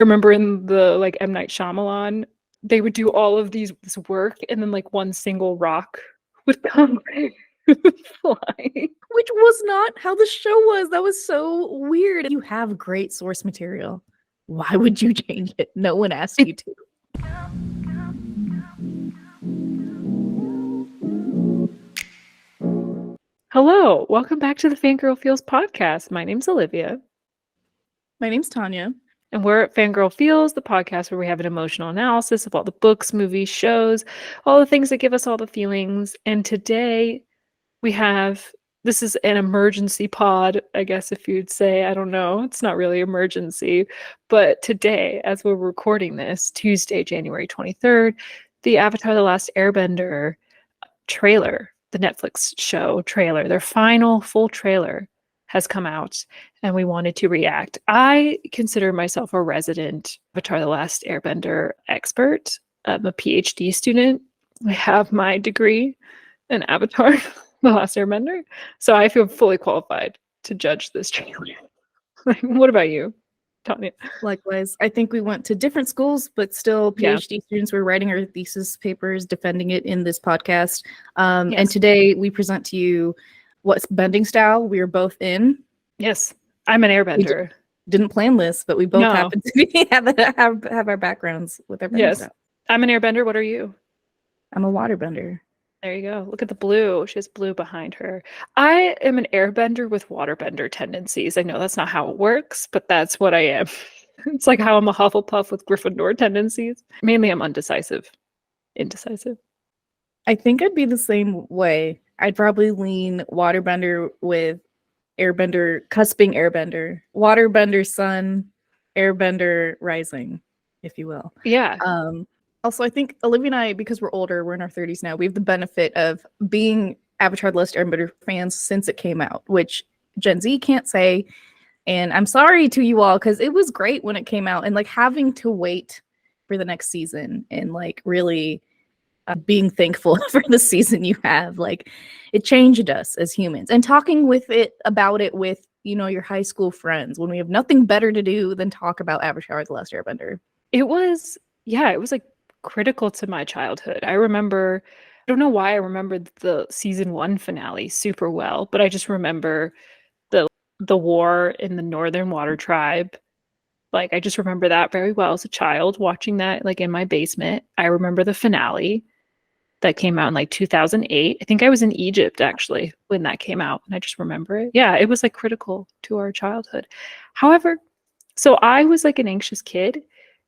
remember in the like M. Night Shyamalan, they would do all of this work and then like one single rock would come flying. Which was not how the show was. That was so weird. You have great source material. Why would you change it? No one asked you to. Hello, welcome back to the Fangirl Feels podcast. My name's Olivia. My name's Tanya. And we're at Fangirl Feels, the podcast where we have an emotional analysis of all the books, movies, shows, all the things that give us all the feelings. And today this is an emergency pod, I guess if you'd say. I don't know. It's not really emergency. But today, as we're recording this, Tuesday, January 23rd, the Avatar: The Last Airbender trailer, the Netflix show trailer, their final full trailer has come out, and we wanted to react. I consider myself a resident Avatar: The Last Airbender expert. I'm a PhD student. I have my degree in Avatar: The Last Airbender, so I feel fully qualified to judge this trailer. What about you, Tanya? Likewise, I think we went to different schools, but still PhD students were writing our thesis papers, defending it in this podcast. Yes. And today we present to you what bending style we are both in. Yes, I'm an airbender. Didn't plan this, but we both happen to have our backgrounds with our bending style. I'm an airbender. What are you? I'm a waterbender. There you go. Look at the blue. She has blue behind her. I am an airbender with waterbender tendencies. I know that's not how it works, but that's what I am. It's like how I'm a Hufflepuff with Gryffindor tendencies. Mainly I'm indecisive. I think I'd be the same way. I'd probably lean waterbender with airbender, cusping airbender, waterbender sun, airbender rising, if you will. Yeah. Also, I think Olivia and I, because we're older, we're in our 30s now, we have the benefit of being Avatar: The Last Airbender fans since it came out, which Gen Z can't say. And I'm sorry to you all, because it was great when it came out, and like having to wait for the next season and like really being thankful for the season you have, like it changed us as humans. And talking about it with, you know, your high school friends when we have nothing better to do than talk about Avatar: The Last Airbender. It was like critical to my childhood. I don't know why I remembered the season 1 finale super well, but I just remember the war in the Northern Water Tribe. Like I just remember that very well as a child, watching that like in my basement. I remember the finale that came out in like 2008. I think I was in Egypt actually when that came out, and I just remember it. Yeah, it was like critical to our childhood. However, so I was like an anxious kid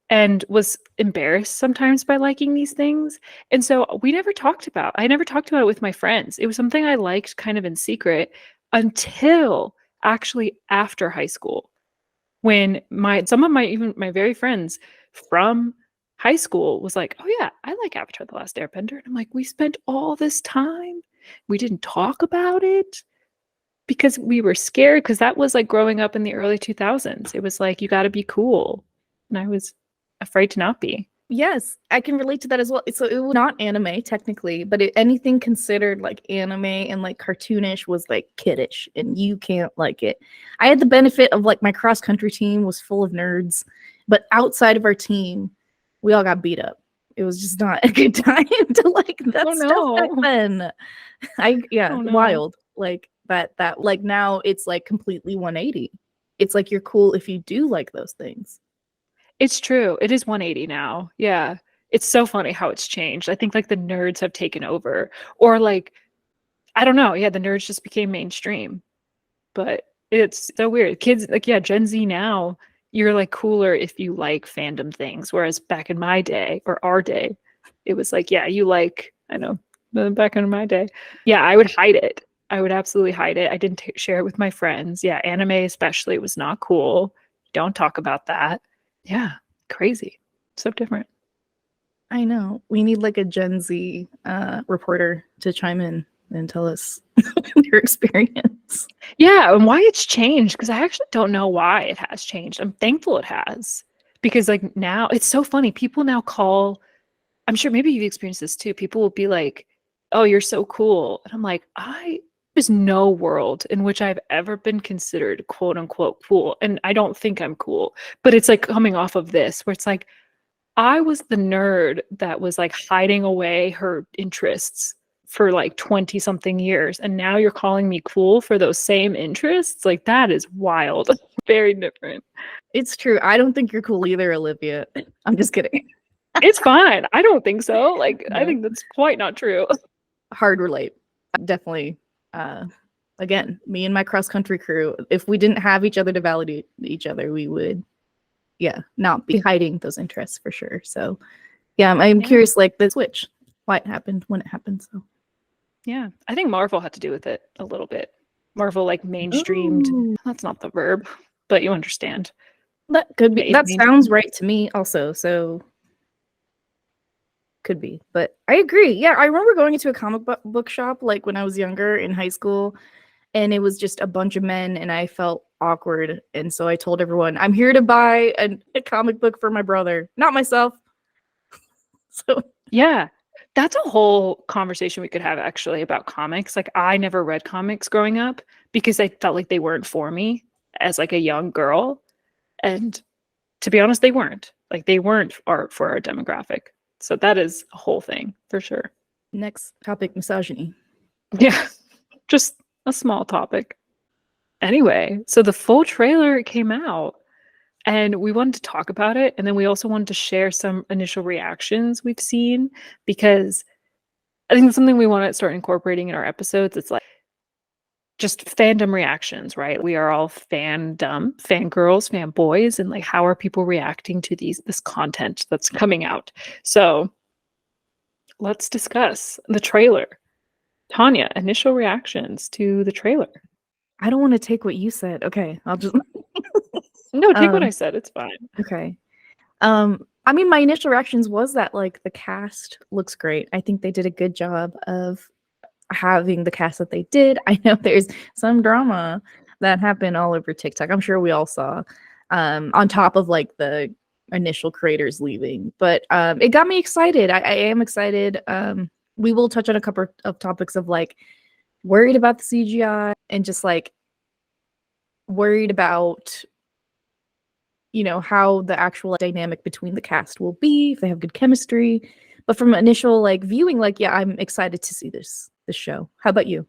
and was embarrassed sometimes by liking these things. And so I never talked about it with my friends. It was something I liked kind of in secret until actually after high school, when some of my very friends from high school was like, oh yeah, I like Avatar: The Last Airbender. And I'm like, we spent all this time, we didn't talk about it because we were scared, because that was like growing up in the early 2000s. It was like, you got to be cool. And I was afraid to not be. Yes, I can relate to that as well. So it was not anime technically, but anything considered like anime and like cartoonish was like kiddish, and you can't like it. I had the benefit of like my cross country team was full of nerds, but outside of our team, we all got beat up. It was just not a good time to like that stuff back then. Wild. Like that like now it's like completely 180. It's like you're cool if you do like those things. It's true. It is 180 now. Yeah. It's so funny how it's changed. I think like the nerds have taken over, or like, I don't know. Yeah. The nerds just became mainstream, but it's so weird. Kids like, yeah, Gen Z now, you're like cooler if you like fandom things. Whereas back in my day, or our day, it was like, yeah, you like, I know, back in my day. Yeah. I would hide it. I would absolutely hide it. I didn't share it with my friends. Yeah. Anime especially was not cool. Don't talk about that. Yeah, crazy. So different. I know. We need like a Gen Z reporter to chime in and tell us their experience. Yeah, and why it's changed, because I actually don't know why it has changed. I'm thankful it has, because like now it's so funny. People now I'm sure maybe you've experienced this too. People will be like, oh, you're so cool. And I'm like, I There's no world in which I've ever been considered quote unquote cool. And I don't think I'm cool, but it's like coming off of this where it's like, I was the nerd that was like hiding away her interests for like 20 something years. And now you're calling me cool for those same interests? Like, that is wild. Very different. It's true. I don't think you're cool either, Olivia. I'm just kidding. It's fine. I don't think so. Like, I No. think that's quite not true. Hard relate. Definitely. Again, me and my cross country crew, if we didn't have each other to validate each other, we would, yeah, not be hiding those interests for sure. So, yeah, I'm Yeah. curious, like the switch, why it happened, when it happened. So, Yeah. I think Marvel had to do with it a little bit. Marvel, like, mainstreamed. ooh, That's not the verb, but you understand. that could be. Made That mainstream. sounds right to me, also. So, could be, but I agree. Yeah, I remember going into a comic book shop like when I was younger in high school, and it was just a bunch of men, and I felt awkward, and so I told everyone, "I'm here to buy a comic book for my brother, not myself." So Yeah. That's a whole conversation we could have actually about comics. Like, I never read comics growing up because I felt like they weren't for me as like a young girl. And to be honest, they weren't. Like, they weren't art for our demographic. So that is a whole thing for sure. next topic, misogyny. Yeah. Just a small topic. Anyway, so the full trailer came out and we wanted to talk about it. And then we also wanted to share some initial reactions we've seen because I think it's something we want to start incorporating in our episodes. It's like just fandom reactions, right? We are all fandom, fangirls, fanboys, and like how are people reacting to this content that's coming out? So let's discuss the trailer. Tanya, initial reactions to the trailer. I don't want to take what you said. Okay, I'll just No, take what I um said. It's fine. okay. I mean, my initial reactions was that like the cast looks great. I think they did a good job of having the cast that they did. I know there's some drama that happened all over TikTok. I'm sure we all saw, on top of like the initial creators leaving. But it got me excited. I am excited. We will touch on a couple of topics of like worried about the CGI and just like worried about how the actual dynamic between the cast will be, if they have good chemistry. But from initial like viewing, like yeah, I'm excited to see this show. How about you?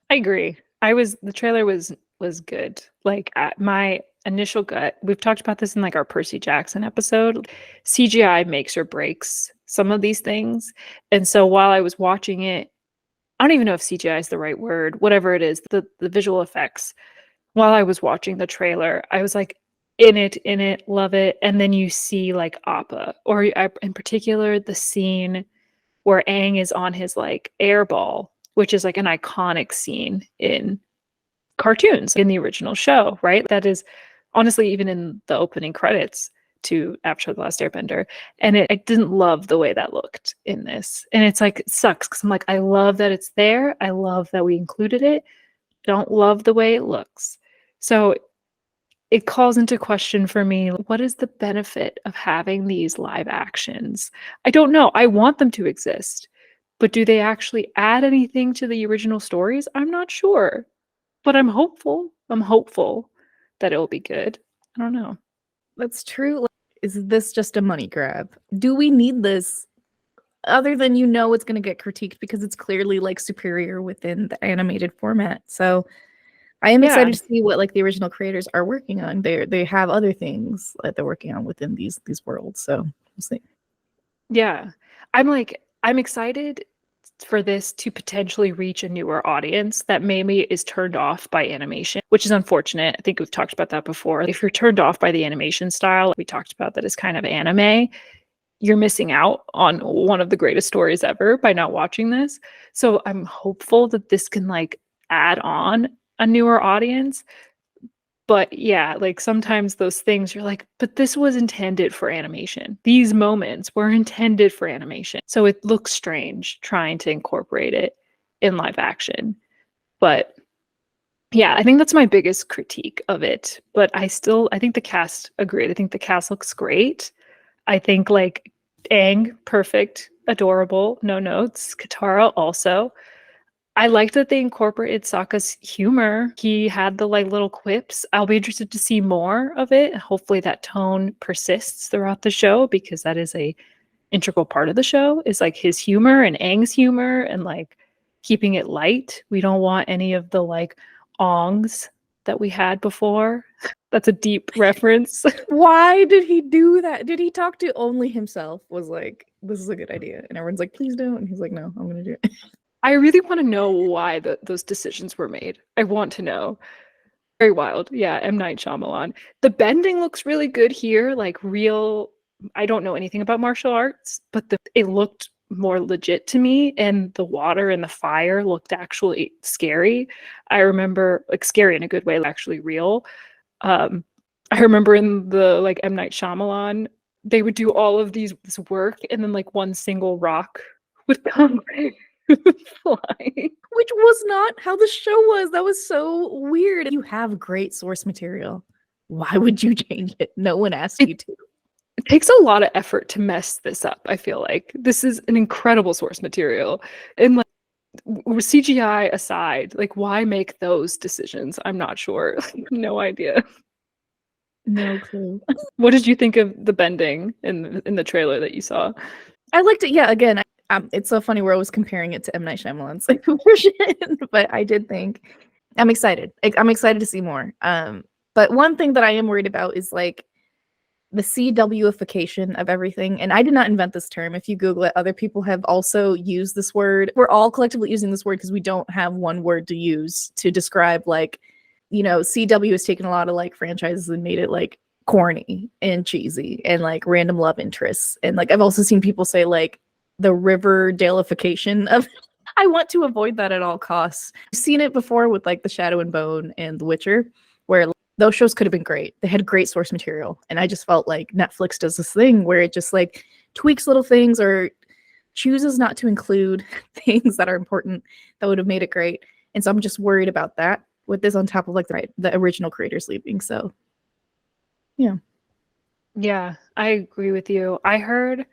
I agree. The trailer was good. Like, my initial gut, we've talked about this in like our Percy Jackson episode. CGI makes or breaks some of these things. And so while I was watching it, I don't even know if CGI is the right word, whatever it is, the visual effects. While I was watching the trailer, I was like, in it, love it. And then you see like Appa, or in particular, the scene where Aang is on his like air ball, which is like an iconic scene in cartoons in the original show, right? That is honestly even in the opening credits to Avatar: The Last Airbender. And I didn't love the way that looked in this. And it's like, it sucks because I'm like, I love that it's there. I love that we included it. Don't love the way it looks. So it calls into question for me, what is the benefit of having these live actions? I don't know. I want them to exist, but do they actually add anything to the original stories? I'm not sure, but I'm hopeful. I'm hopeful that it'll be good. I don't know. That's true. Like, is this just a money grab? Do we need this? Other than it's going to get critiqued because it's clearly like superior within the animated format. So I am Yeah. excited to see what like the original creators are working on. They have other things that they're working on within these worlds. So we'll see. Yeah. I'm excited for this to potentially reach a newer audience that maybe is turned off by animation, which is unfortunate. I think we've talked about that before. If you're turned off by the animation style, we talked about that as kind of anime, you're missing out on one of the greatest stories ever by not watching this. So I'm hopeful that this can like add on a newer audience. But yeah, like sometimes those things you're like, but this was intended for animation. These moments were intended for animation. So it looks strange trying to incorporate it in live action. But yeah, I think that's my biggest critique of it. But I think the cast agreed. I think the cast looks great. I think like Aang, perfect, adorable, no notes. Katara also. I liked that they incorporated Sokka's humor. He had the like little quips. I'll be interested to see more of it. Hopefully that tone persists throughout the show because that is a integral part of the show is like his humor and Aang's humor and like keeping it light. We don't want any of the like ongs that we had before. That's a deep reference. Why did he do that? Did he talk to only himself? Was like, this is a good idea. And everyone's like, please don't. And he's like, no, I'm going to do it. I really want to know why those decisions were made. I want to know. Very wild. Yeah, M. Night Shyamalan. The bending looks really good here, like real. I don't know anything about martial arts, but it looked more legit to me, and the water and the fire looked actually scary. I remember like scary in a good way, actually real. I remember in the like M. Night Shyamalan, they would do all of this work, and then like one single rock would come flying. Which was not how the show was. That was so weird. You have great source material. Why would you change it? No one asked you to. It takes a lot of effort to mess this up. I feel like this is an incredible source material, and like CGI aside, like why make those decisions? I'm not sure. No idea. No clue. What did you think of the bending in the trailer that you saw? I liked it. Yeah, again, it's so funny we're always comparing it to M. Night Shyamalan's version, but I did think I'm excited. I'm excited to see more. But one thing that I am worried about is like the CWification of everything. And I did not invent this term. If you Google it, other people have also used this word. We're all collectively using this word because we don't have one word to use to describe like, you know, CW has taken a lot of like franchises and made it like corny and cheesy and like random love interests. And like I've also seen people say like the Riverdale-ification of I want to avoid that at all costs. I've seen it before with like The Shadow and Bone and The Witcher, where those shows could have been great. They had great source material. And I just felt like Netflix does this thing where it just like tweaks little things or chooses not to include things that are important that would have made it great. And so I'm just worried about that with this on top of like the original creators leaving. So yeah. Yeah, I agree with you. I heard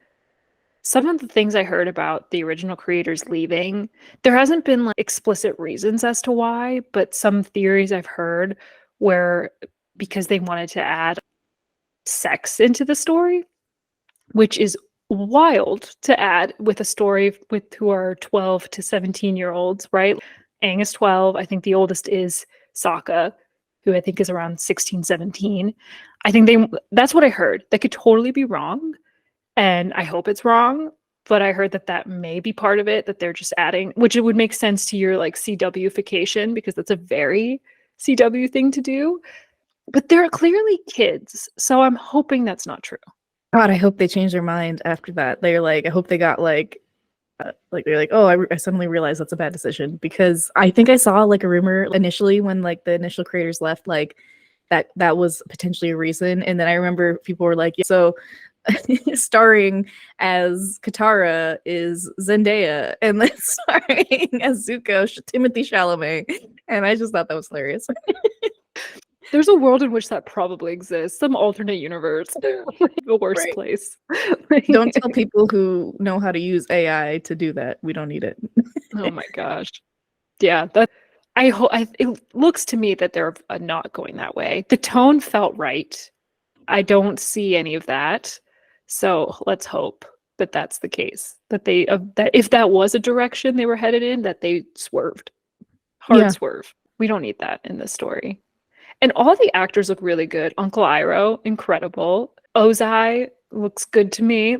some of the things I heard about the original creators leaving. There hasn't been like explicit reasons as to why, but some theories I've heard where because they wanted to add sex into the story, which is wild to add with a story with who are 12 to 17-year-olds, right? Aang is 12. I think the oldest is Sokka, who I think is around 16, 17. I think that's what I heard. That could totally be wrong, and I hope it's wrong, but I heard that may be part of it, that they're just adding, which it would make sense to your like CWification because that's a very CW thing to do. But they're clearly kids, so I'm hoping that's not true. God, I hope they change their mind after that. They're like, I hope they got like they're like, oh, I suddenly realized that's a bad decision because I think I saw like a rumor initially when like the initial creators left, like that was potentially a reason. And then I remember people were like, yeah, so starring as Katara is Zendaya and then starring as Zuko, Timothy Chalamet. And I just thought that was hilarious. There's a world in which that probably exists, some alternate universe, the worst place. Don't tell people who know how to use AI to do that. We don't need it. Oh my gosh. Yeah, it looks to me that they're not going that way. The tone felt right. I don't see any of that. So let's hope that that's the case. That that if that was a direction they were headed in, that they swerved. Hard swerve. We don't need that in this story. And all the actors look really good. Uncle Iroh, incredible. Ozai looks good to me.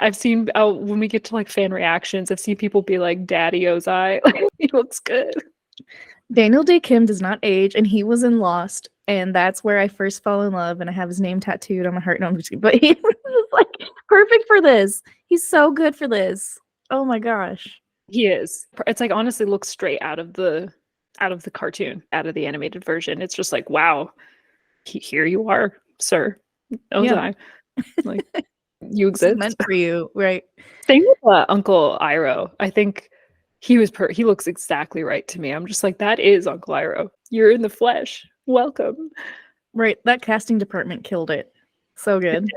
I've seen when we get to like fan reactions, I've seen people be like, "Daddy Ozai," he looks good. Daniel Day Kim does not age, and he was in Lost, and that's where I first fell in love. And I have his name tattooed on my heart. No, I'm just kidding. But he was like perfect for this. He's so good for this. Oh my gosh, he is. It's like honestly looks straight out of the cartoon, out of the animated version. It's just like, wow, here you are, sir. Ozai. Yeah. Like you exist. Meant for you, right? Same with Uncle Iroh. I think he looks exactly right to me. I'm just like, that is Uncle Iroh. You're in the flesh. Welcome. Right. That casting department killed it. So good.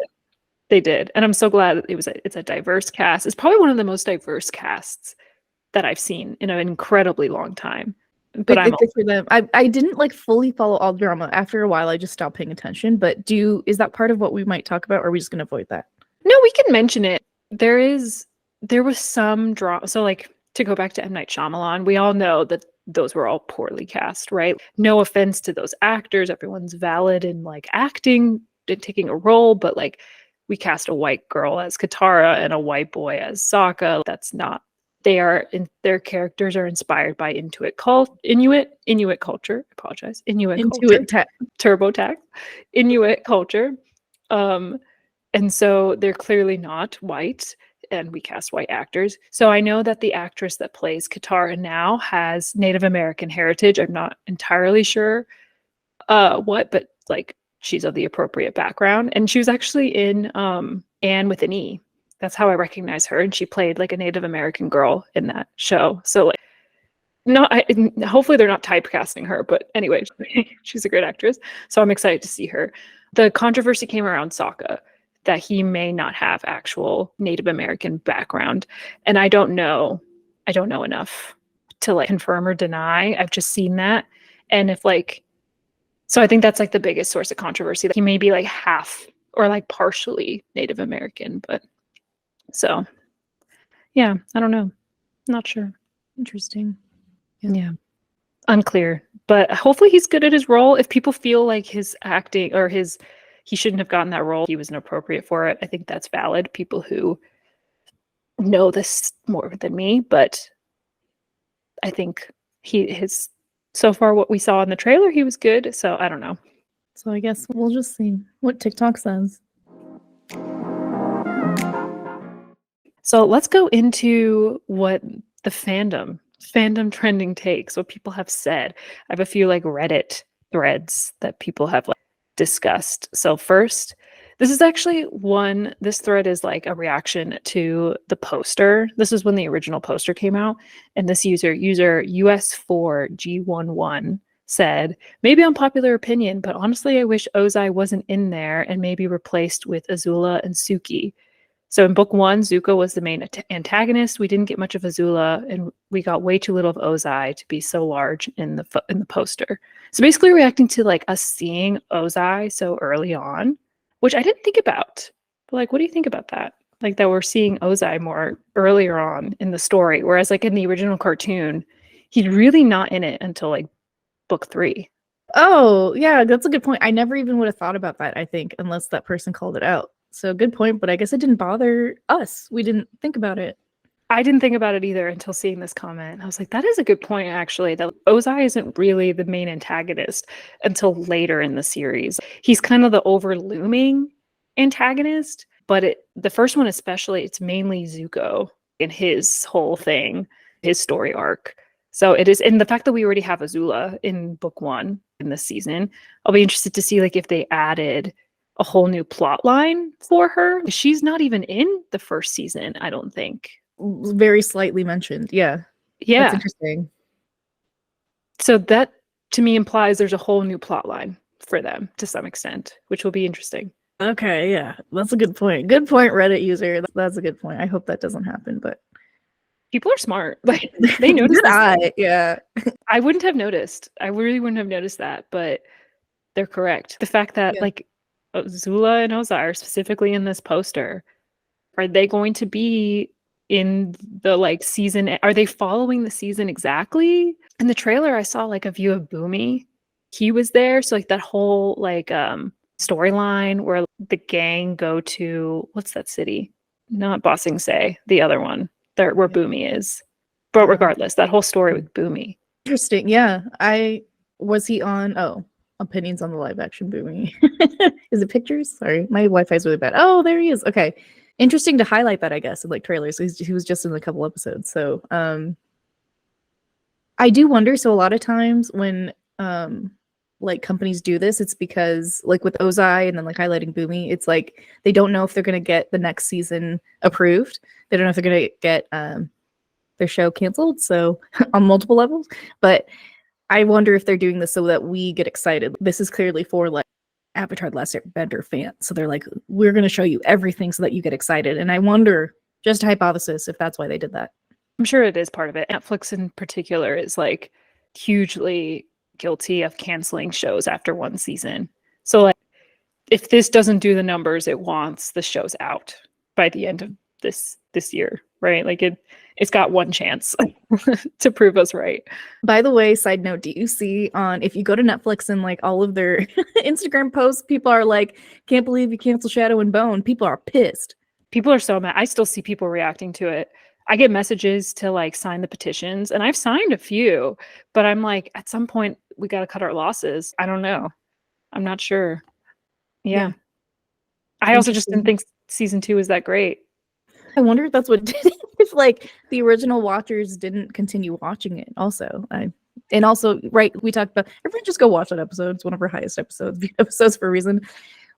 They did. And I'm so glad it's a diverse cast. It's probably one of the most diverse casts that I've seen in an incredibly long time. But Good, I'm good for them. I didn't like fully follow all the drama. After a while, I just stopped paying attention. But is that part of what we might talk about, or are we just gonna avoid that? No, we can mention it. There was some drama. So like to go back to M. Night Shyamalan, we all know that those were all poorly cast, right? No offense to those actors. Everyone's valid in like acting and taking a role, but like we cast a white girl as Katara and a white boy as Sokka. That's not their characters are inspired by Inuit culture. I apologize. Inuit culture. Intuit tech. TurboTax. Inuit culture. And so they're clearly not white, and we cast white actors. So I know that the actress that plays Katara now has Native American heritage. I'm not entirely sure but like she's of the appropriate background. And she was actually in Anne with an E. That's how I recognize her. And she played like a Native American girl in that show. So like hopefully they're not typecasting her, but anyway, she's a great actress. So I'm excited to see her. The controversy came around Sokka, that he may not have actual Native American background. And I don't know enough to like confirm or deny. I've just seen that. And if like, so I think that's like the biggest source of controversy, that he may be like half or like partially Native American. But so yeah, I don't know. Not sure. Interesting. Yeah. Unclear. But hopefully he's good at his role. If people feel like his acting or he shouldn't have gotten that role, he was inappropriate for it, I think that's valid. People who know this more than me, but I think his so far what we saw in the trailer, he was good. So I don't know. So I guess we'll just see what TikTok says. So let's go into what the fandom trending takes, what people have said. I have a few like Reddit threads that people have like discussed. So first, this thread is like a reaction to the poster. This is when the original poster came out, and this user US4G11 said, maybe unpopular opinion, but honestly I wish Ozai wasn't in there and maybe replaced with Azula and Suki. So in book 1, Zuko was the main antagonist. We didn't get much of Azula, and we got way too little of Ozai to be so large in the poster. So basically reacting to like us seeing Ozai so early on, which I didn't think about. But like, what do you think about that? Like that we're seeing Ozai more earlier on in the story, whereas like in the original cartoon, he's really not in it until like book 3. Oh, yeah, that's a good point. I never even would have thought about that, I think, unless that person called it out. So good point, but I guess it didn't bother us. We didn't think about it. I didn't think about it either until seeing this comment. I was like, that is a good point, actually, that Ozai isn't really the main antagonist until later in the series. He's kind of the overlooming antagonist, but the first one especially, it's mainly Zuko in his whole thing, his story arc. So it is, and the fact that we already have Azula in book 1 in this season, I'll be interested to see like if they added a whole new plot line for her. She's not even in the first season, I don't think. Very slightly mentioned. Yeah. Yeah. That's interesting. So that to me implies there's a whole new plot line for them to some extent, which will be interesting. Okay, yeah. That's a good point. Good point, Reddit user. That's a good point. I hope that doesn't happen, but people are smart. Like they notice this. Yeah. I wouldn't have noticed. I really wouldn't have noticed that, but they're correct. The fact that like Zula and Ozai are specifically in this poster, are they going to be in the like season? Are they following the season exactly? In the trailer, I saw like a view of Boomy. He was there. So like that whole like storyline where the gang go to, what's that city? Not Ba Sing Se, the other one, there where Boomy is. But regardless, that whole story with Boomy. Interesting. Yeah. Was he on opinions on the live action Boomy? Is it pictures? Sorry, my Wi-Fi is really bad. Oh, there he is. Okay. Interesting to highlight that, I guess, in like trailers. He was just in a couple episodes. So I do wonder. So a lot of times when like companies do this, it's because like with Ozai and then like highlighting Boomy, it's like they don't know if they're gonna get the next season approved. They don't know if they're gonna get their show canceled. So on multiple levels. But I wonder if they're doing this so that we get excited. This is clearly for like Avatar: Last Airbender fans. So they're like, we're going to show you everything so that you get excited. And I wonder, just a hypothesis, if that's why they did that. I'm sure it is part of it. Netflix in particular is like hugely guilty of canceling shows after one season. So like if this doesn't do the numbers it wants, the show's out by the end of this year, right? Like it's got one chance to prove us right. By the way, side note, do you see on if you go to Netflix and like all of their Instagram posts, people are like, can't believe you canceled Shadow and Bone. People are pissed. People are so mad. I still see people reacting to it. I get messages to like sign the petitions, and I've signed a few, but I'm like, at some point, we got to cut our losses. I don't know. I'm not sure. Yeah. Yeah, I also just didn't interesting. think season two was that great. I wonder if that's what did it, if like the original watchers didn't continue watching it. Also, and also right, we talked about everyone just go watch that episode. It's one of our highest episodes for a reason.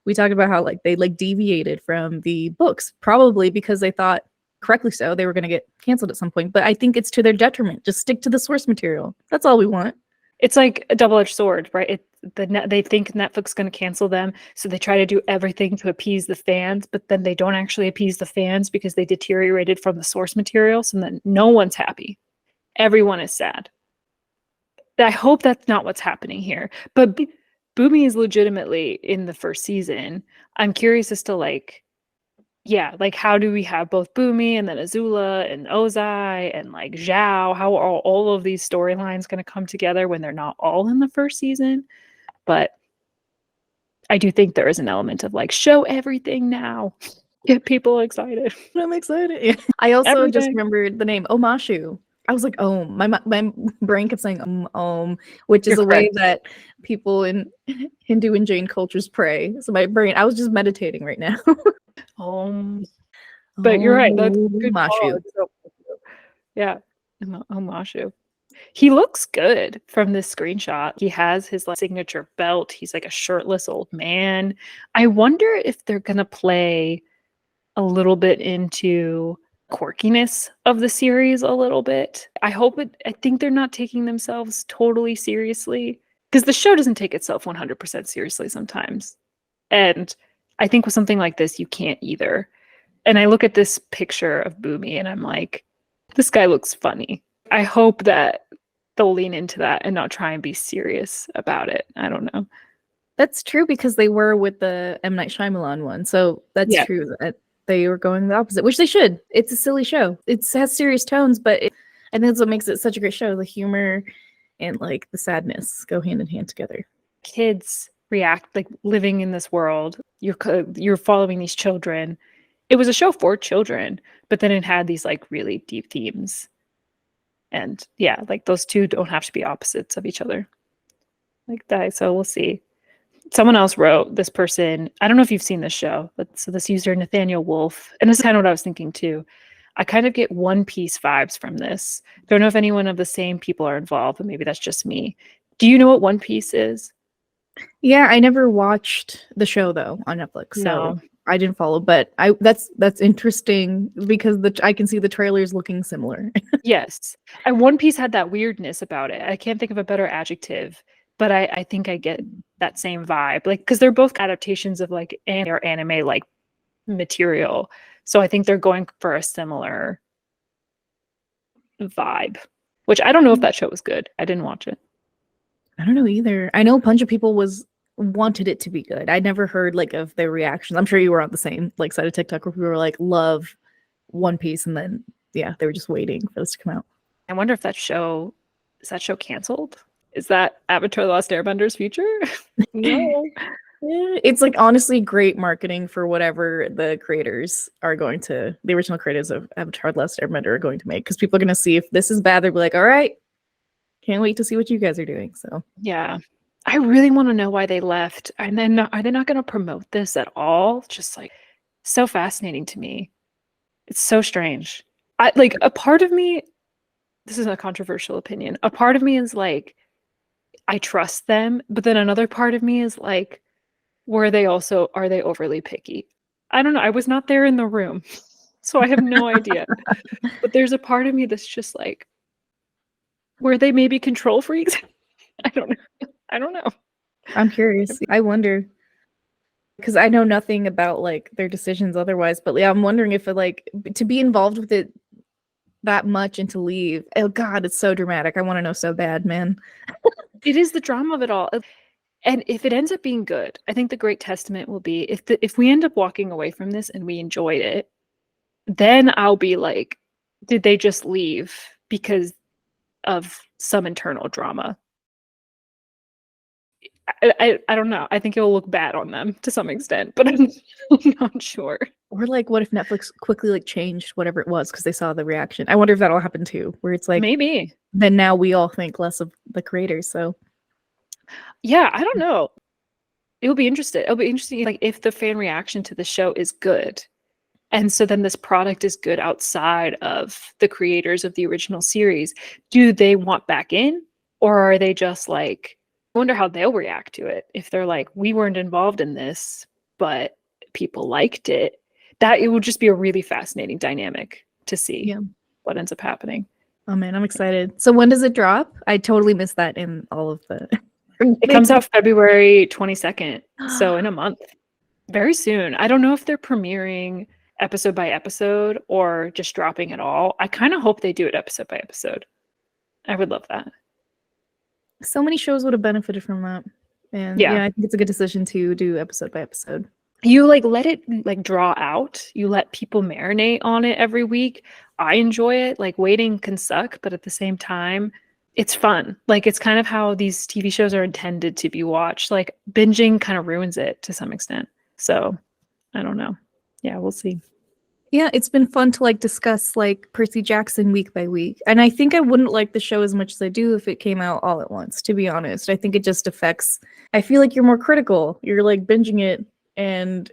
We talked about how like they like deviated from the books, probably because they thought correctly so they were going to get canceled at some point. But I think it's to their detriment. Just stick to the source material. That's all we want. It's like a double-edged sword, right? They think Netflix is going to cancel them, so they try to do everything to appease the fans, but then they don't actually appease the fans because they deteriorated from the source material, so then no one's happy. Everyone is sad. I hope that's not what's happening here. But Boomy is legitimately in the first season. I'm curious as to like, yeah, like how do we have both Boomy and then Azula and Ozai and like Zhao? How are all of these storylines going to come together when they're not all in the first season? But I do think there is an element of like, show everything now. Get people excited. I'm excited. Yeah. I also just Everything. remembered the name Omashu. I was like, oh, my brain kept saying which is You're a way correct. that people in Hindu and Jain cultures pray. So my brain, I was just meditating right now. But you're right. That's a good call. Omashu. Yeah. Omashu. He looks good from this screenshot. He has his like signature belt. He's like a shirtless old man. I wonder if they're gonna play a little bit into quirkiness of the series a little bit. I think they're not taking themselves totally seriously because the show doesn't take itself 100% seriously sometimes. And I think with something like this, you can't either. And I look at this picture of Boomy and I'm like, this guy looks funny. I hope that they'll lean into that and not try and be serious about it. I don't know. That's true because they were with the M. Night Shyamalan one. So that's Yeah. true that they were going the opposite, which they should. It's a silly show. It has serious tones, but I think that's what makes it such a great show. The humor and like the sadness go hand in hand together. Kids react like living in this world. You're following these children. It was a show for children, but then it had these like really deep themes. And yeah, like those two don't have to be opposites of each other. Like that. So we'll see. Someone else wrote, this person, I don't know if you've seen this show, but so this user Nathaniel Wolf, and this is kind of what I was thinking too. I kind of get One Piece vibes from this. Don't know if anyone of the same people are involved, but maybe that's just me. Do you know what One Piece is? Yeah, I never watched the show though on Netflix, so No. I didn't follow. But that's interesting because I can see the trailers looking similar. Yes. And One Piece had that weirdness about it. I can't think of a better adjective, but I think I get that same vibe. Like, because they're both adaptations of like anime like material. So I think they're going for a similar vibe, which I don't know if that show was good. I didn't watch it. I don't know either. I know a bunch of people wanted it to be good. I never heard like of their reactions. I'm sure you were on the same like side of TikTok where people were like love One Piece, and then yeah, they were just waiting for this to come out. I wonder if that show is that show canceled? Is that Avatar: The Last Airbender's future? No. Yeah, it's like honestly great marketing for whatever the original creators of Avatar: The Last Airbender are going to make, because people are going to see if this is bad, they'll be like, all right, can't wait to see what you guys are doing. So Yeah. I really want to know why they left. And then are they not going to promote this at all? Just like so fascinating to me. It's so strange. I like a part of me, this is a controversial opinion. A part of me is like, I trust them, but then another part of me is like, are they overly picky? I don't know. I was not there in the room, so I have no idea. But there's a part of me that's just like, were they maybe control freaks? I don't know. I don't know. I'm curious. I wonder, because I know nothing about like their decisions otherwise, but yeah, I'm wondering if it, like to be involved with it that much and to leave. Oh God, it's so dramatic. I want to know so bad, man. It is the drama of it all. And if it ends up being good, I think the great testament will be if we end up walking away from this and we enjoyed it, then I'll be like, did they just leave because of some internal drama? I don't know. I think it will look bad on them to some extent, but I'm not sure. Or like, what if Netflix quickly like changed whatever it was because they saw the reaction? I wonder if that'll happen too, where it's like, Maybe. then now we all think less of the creators. So Yeah, I don't know. It'll be interesting. It'll be interesting, like if the fan reaction to the show is good. And so then this product is good outside of the creators of the original series. Do they want back in? Or are they just like, I wonder how they'll react to it. If they're like, we weren't involved in this, but people liked it. That it would just be a really fascinating dynamic to see yeah. what ends up happening. Oh man, I'm excited. So when does it drop? I totally missed that in all of the. It comes out February 22nd. So in a month. Very soon. I don't know if they're premiering episode by episode or just dropping it all. I kind of hope they do it episode by episode. I would love that. So many shows would have benefited from that. And yeah, I think it's a good decision to do episode by episode. You like let it like draw out. You let people marinate on it every week. I enjoy it. Like waiting can suck, but at the same time, it's fun. Like it's kind of how these TV shows are intended to be watched. Like binging kind of ruins it to some extent. So I don't know. Yeah, we'll see. Yeah, it's been fun to like discuss like Percy Jackson week by week. And I think I wouldn't like the show as much as I do if it came out all at once, to be honest. I think it just affects, I feel like you're more critical. You're like binging it and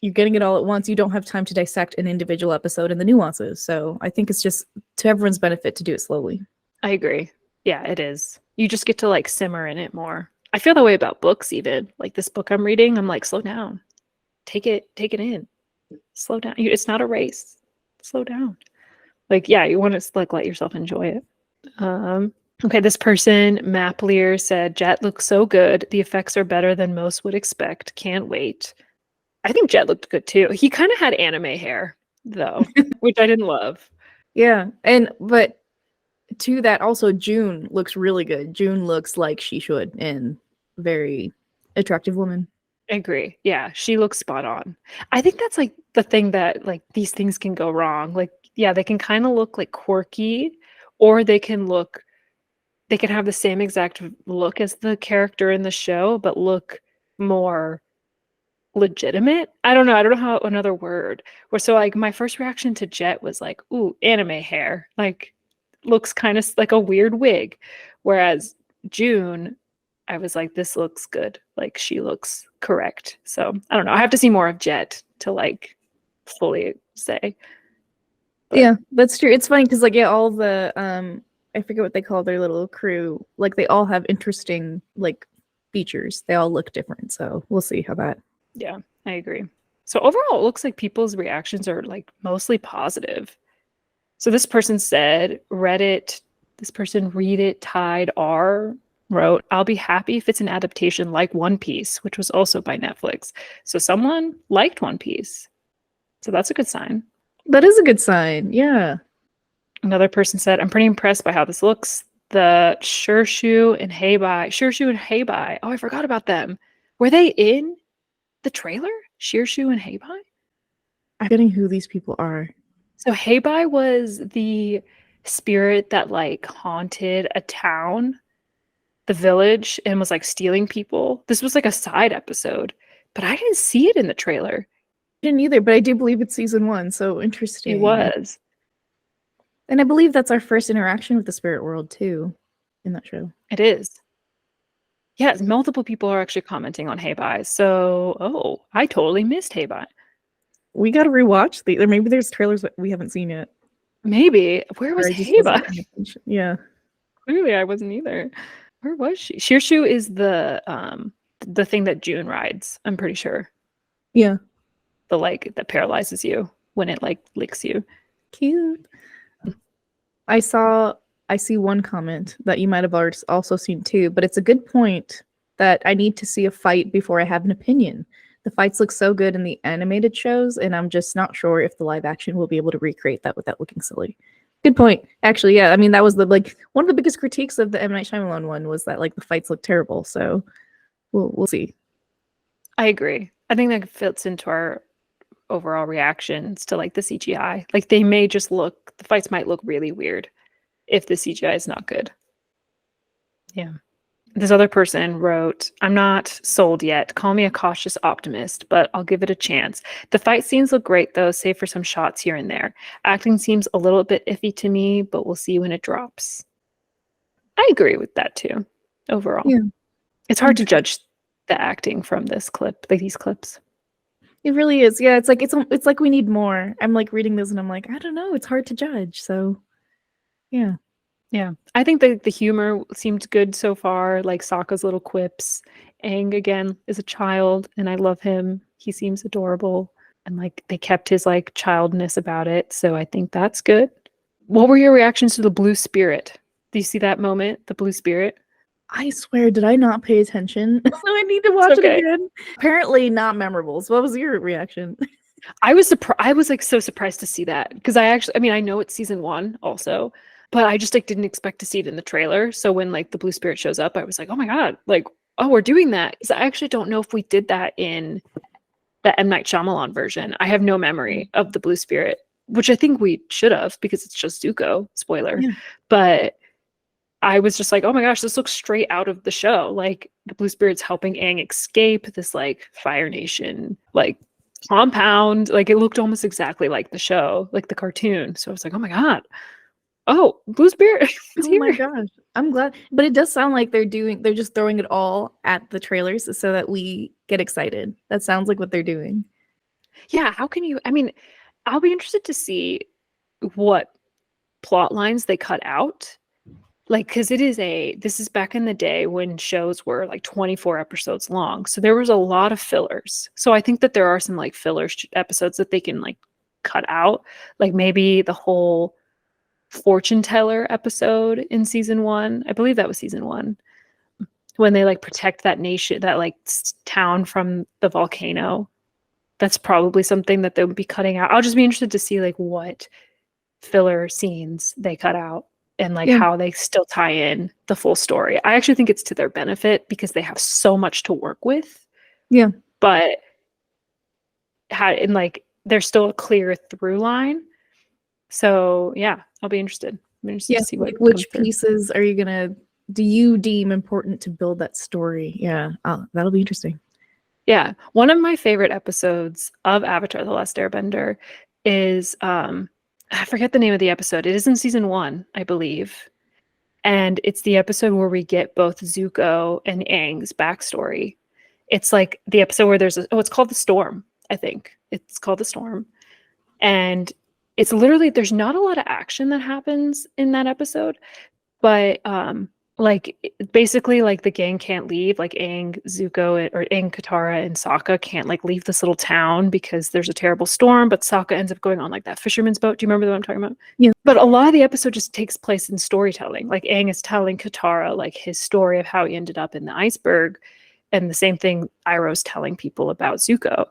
you're getting it all at once. You don't have time to dissect an individual episode and the nuances. So I think it's just to everyone's benefit to do it slowly. I agree. Yeah, it is. You just get to like simmer in it more. I feel that way about books even. Like this book I'm reading, I'm like, slow down. Take it in. Slow down. It's not a race. Slow down. Like, yeah, you want to like let yourself enjoy it. Okay, this person, Maplier, said Jet looks so good. The effects are better than most would expect. Can't wait. I think Jet looked good too. He kind of had anime hair, though, which I didn't love. Yeah. But to that also June looks really good. June looks like she should and very attractive woman. I agree. Yeah, she looks spot on. I think that's like the thing that like these things can go wrong. Like, yeah, they can kind of look like quirky, or they can have the same exact look as the character in the show, but look more legitimate. I don't know. I don't know how another word. Where so like my first reaction to Jet was like, ooh, anime hair. Like looks kind of like a weird wig. Whereas June, I was like, this looks good. Like she looks correct. So I don't know. I have to see more of Jet to like fully say. But yeah, that's true. It's funny because like yeah, all the I forget what they call their little crew. Like they all have interesting like features. They all look different. So we'll see how that. Yeah, I agree. So overall, it looks like people's reactions are like mostly positive. So this person said, Reddit, this person read it, Tide R wrote, I'll be happy if it's an adaptation like One Piece, which was also by Netflix. So someone liked One Piece. So that's a good sign. That is a good sign. Yeah. Another person said, I'm pretty impressed by how this looks. The Shirshu and Heibai. Oh, I forgot about them. Were they in the trailer? Shirshu and Heibai? I'm forgetting who these people are. So Heibai was the spirit that like haunted a town, the village, and was like stealing people. This was like a side episode, but I didn't see it in the trailer. I didn't either, but I do believe it's season 1. So interesting. It was. And I believe that's our first interaction with the spirit world too in that show. It is. Yes, multiple people are actually commenting on Heibai. So, I totally missed Heibai. We got to rewatch or maybe there's trailers that we haven't seen yet. Maybe. Where was Heibai? Yeah. Clearly, I wasn't either. Where was she? Shirshu is the thing that June rides. I'm pretty sure. Yeah. The like that paralyzes you when it like licks you. Cute. I see one comment that you might have also seen too, but it's a good point that I need to see a fight before I have an opinion. The fights look so good in the animated shows, and I'm just not sure if the live action will be able to recreate that without looking silly. Good point. Actually, yeah. I mean, that was the like one of the biggest critiques of the M Night Shyamalan one was that like the fights look terrible. So we'll see. I agree. I think that fits into our overall reactions to like the CGI. Like they may just look, the fights might look really weird if the CGI is not good. Yeah. This other person wrote, I'm not sold yet. Call me a cautious optimist, but I'll give it a chance. The fight scenes look great though, save for some shots here and there. Acting seems a little bit iffy to me, but we'll see when it drops. I agree with that too, overall. Yeah, It's hard to judge the acting from this clip, like these clips. it really is. Yeah, it's like we need more. I'm like reading this and I'm like, I don't know. It's hard to judge. So yeah. Yeah. I think the humor seemed good so far, like Sokka's little quips. Aang again is a child and I love him. He seems adorable and like they kept his like childness about it, so I think that's good. What were your reactions to the blue spirit? Do you see that moment, the blue spirit? I swear, did I not pay attention? I need to It's watch it okay. again. Apparently not memorable. So what was your reaction? I was surprised. I was like so surprised to see that because I mean, I know it's season one also, but I just like didn't expect to see it in the trailer. So when like the blue spirit shows up, I was like, oh my god, like oh we're doing that. Because I actually don't know if we did that in the M Night Shyamalan version. I have no memory of the blue spirit, which I think we should have because it's just Zuko. Spoiler, Yeah. but I was just like, oh my gosh, this looks straight out of the show. Like the blue spirit's helping Aang escape this like Fire Nation like compound. Like it looked almost exactly like the show, like the cartoon. So I was like, oh my god, oh blue spirit is Oh my here. gosh. I'm glad. But it does sound like they're just throwing it all at the trailers so that we get excited. That sounds like what they're doing. Yeah, how can you? I mean, I'll be interested to see what plot lines they cut out. Like, because this is back in the day when shows were like 24 episodes long. So there was a lot of fillers. So I think that there are some like episodes that they can like cut out. Like maybe the whole fortune teller episode in season one. I believe that was season one when they like protect that nation, that like town from the volcano. That's probably something that they'll be cutting out. I'll just be interested to see like what filler scenes they cut out and like Yeah. how they still tie in the full story. I actually think it's to their benefit because they have so much to work with, Yeah. but and like there's still a clear through line. So yeah, I'll be interested. I'm interested Yeah. to see Like what comes which through. pieces are you gonna do you deem important to build that story? Yeah. Oh, that'll be interesting. Yeah. One of my favorite episodes of Avatar: The Last Airbender is I forget the name of the episode. It is in season one, I believe. And it's the episode where we get both Zuko and Aang's backstory. It's like the episode where it's called The Storm, I think. It's called The Storm. And it's literally, there's not a lot of action that happens in that episode, but like basically like the gang can't leave, like Aang, Zuko, or Aang, Katara, and Sokka can't like leave this little town because there's a terrible storm, but Sokka ends up going on like that fisherman's boat. Do you remember what I'm talking about? Yeah. But a lot of the episode just takes place in storytelling. Like Aang is telling Katara like his story of how he ended up in the iceberg, and the same thing Iroh's telling people about Zuko.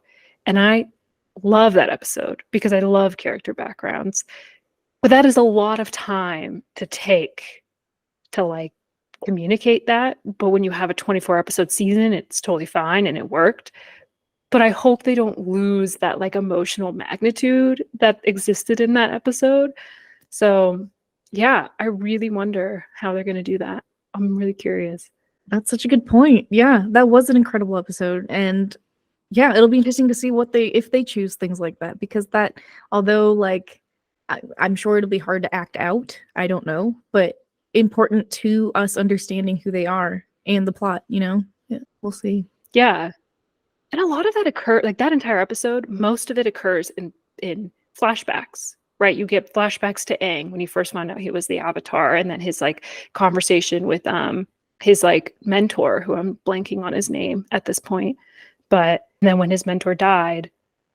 And I love that episode because I love character backgrounds. But that is a lot of time to take to like communicate that. But when you have a 24 episode season, it's totally fine and it worked. But I hope they don't lose that like emotional magnitude that existed in that episode. So, yeah, I really wonder how they're going to do that. I'm really curious. That's such a good point. Yeah, that was an incredible episode. And yeah, it'll be interesting to see what if they choose things like that because that although like I'm sure it'll be hard to act out, I don't know, but important to us understanding who they are and the plot, you know. Yeah, we'll see. Yeah. And a lot of that like that entire episode, most of it occurs in flashbacks, right? You get flashbacks to Aang when he first found out he was the Avatar, and then his like conversation with his like mentor, who I'm blanking on his name at this point. But then when his mentor died,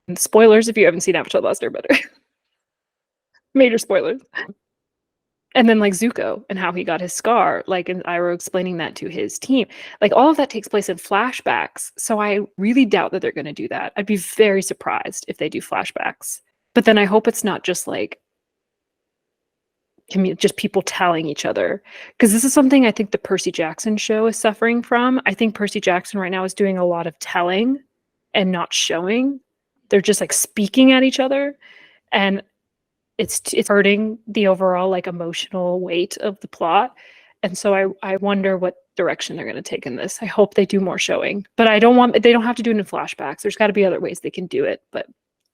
and spoilers if you haven't seen Avatar: The Last Airbender, major spoilers. And then like Zuko and how he got his scar, like and Iroh explaining that to his team. Like all of that takes place in flashbacks. So I really doubt that they're going to do that. I'd be very surprised if they do flashbacks. But then I hope it's not just like just people telling each other, because this is something I think the Percy Jackson show is suffering from. I think Percy Jackson right now is doing a lot of telling and not showing. They're just like speaking at each other, and it's hurting the overall like emotional weight of the plot. And so I wonder what direction they're going to take in this. I hope they do more showing, but they don't have to do it in flashbacks. There's got to be other ways they can do it, but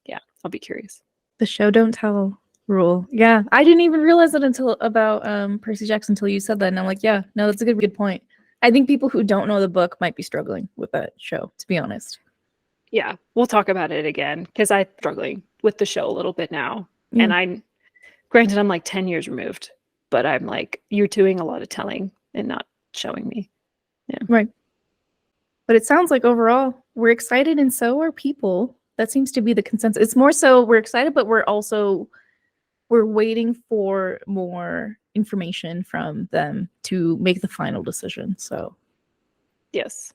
yeah, I'll be curious. The show don't tell rule. Yeah, I didn't even realize it until about Percy Jackson until you said that, and I'm like, yeah, no, that's a good point. I think people who don't know the book might be struggling with that show, to be honest. Yeah, we'll talk about it again, because I'm struggling with the show a little bit now. And granted, I'm like 10 years removed, but I'm like, you're doing a lot of telling and not showing me. Yeah. Right. But it sounds like overall we're excited, and so are people. That seems to be the consensus. It's more so we're excited, but we're waiting for more information from them to make the final decision. So yes,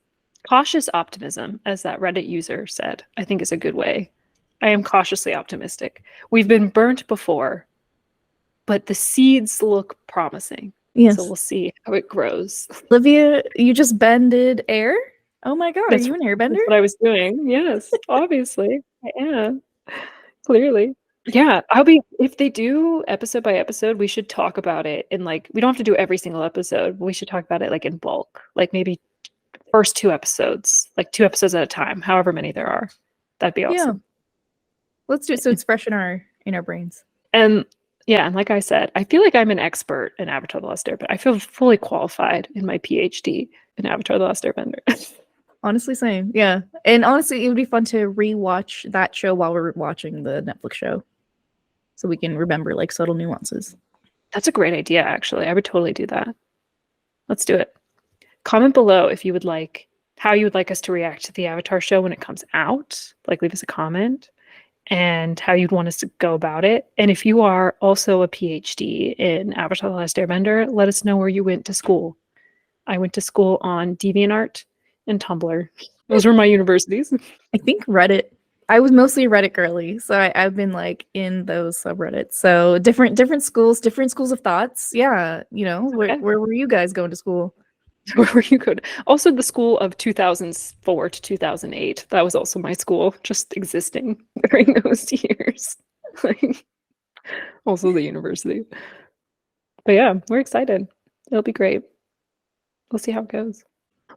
cautious optimism, as that Reddit user said, I think is a good way. I am cautiously optimistic. We've been burnt before, but the seeds look promising. yes. So we'll see how it grows. Olivia, you just bended air? Oh my god, That's are you an airbender? That's what I was doing. Yes, obviously. I am. Clearly. Yeah, if they do episode by episode, we should talk about it in like, we don't have to do every single episode, but we should talk about it like in bulk. Like maybe first 2 episodes, like 2 episodes at a time, however many there are. That'd be awesome. Yeah. Let's do it so it's fresh in our brains. And yeah, and like I said, I feel like I'm an expert in Avatar: The Last Airbender. I feel fully qualified in my PhD in Avatar: The Last Airbender. Honestly, same. Yeah. And honestly, it would be fun to rewatch that show while we're watching the Netflix show, so we can remember like subtle nuances. That's a great idea, actually. I would totally do that. Let's do it. Comment below if you would like, how you would like us to react to the Avatar show when it comes out. Like, leave us a comment, and how you'd want us to go about it. And if you are also a PhD in Avatar: The Last Airbender, let us know where you went to school. I went to school on DeviantArt and Tumblr. Those were my universities. I think Reddit. I was mostly a Reddit girly, so I've been like in those subreddits. So different schools of thoughts. Yeah, you know, Okay. where were you guys going to school? Where were you going? Also, the school of 2004 to 2008. That was also my school, just existing during those years. Also the university. But yeah, we're excited. It'll be great. We'll see how it goes.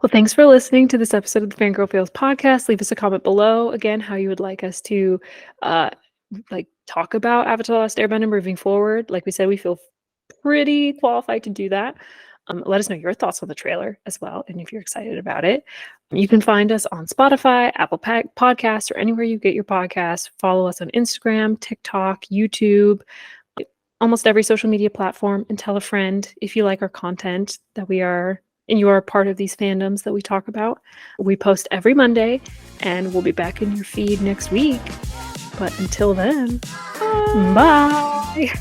Well, thanks for listening to this episode of the Fangirl Fails podcast. Leave us a comment below, again, how you would like us to like talk about Avatar: The Last Airbender moving forward. Like we said, we feel pretty qualified to do that. Let us know your thoughts on the trailer as well, and if you're excited about it. You can find us on Spotify, Apple Podcasts, or anywhere you get your podcasts. Follow us on Instagram, TikTok, YouTube, almost every social media platform, and tell a friend if you like our content that we are, and you are a part of these fandoms that we talk about. We post every Monday, and we'll be back in your feed next week. But until then, bye.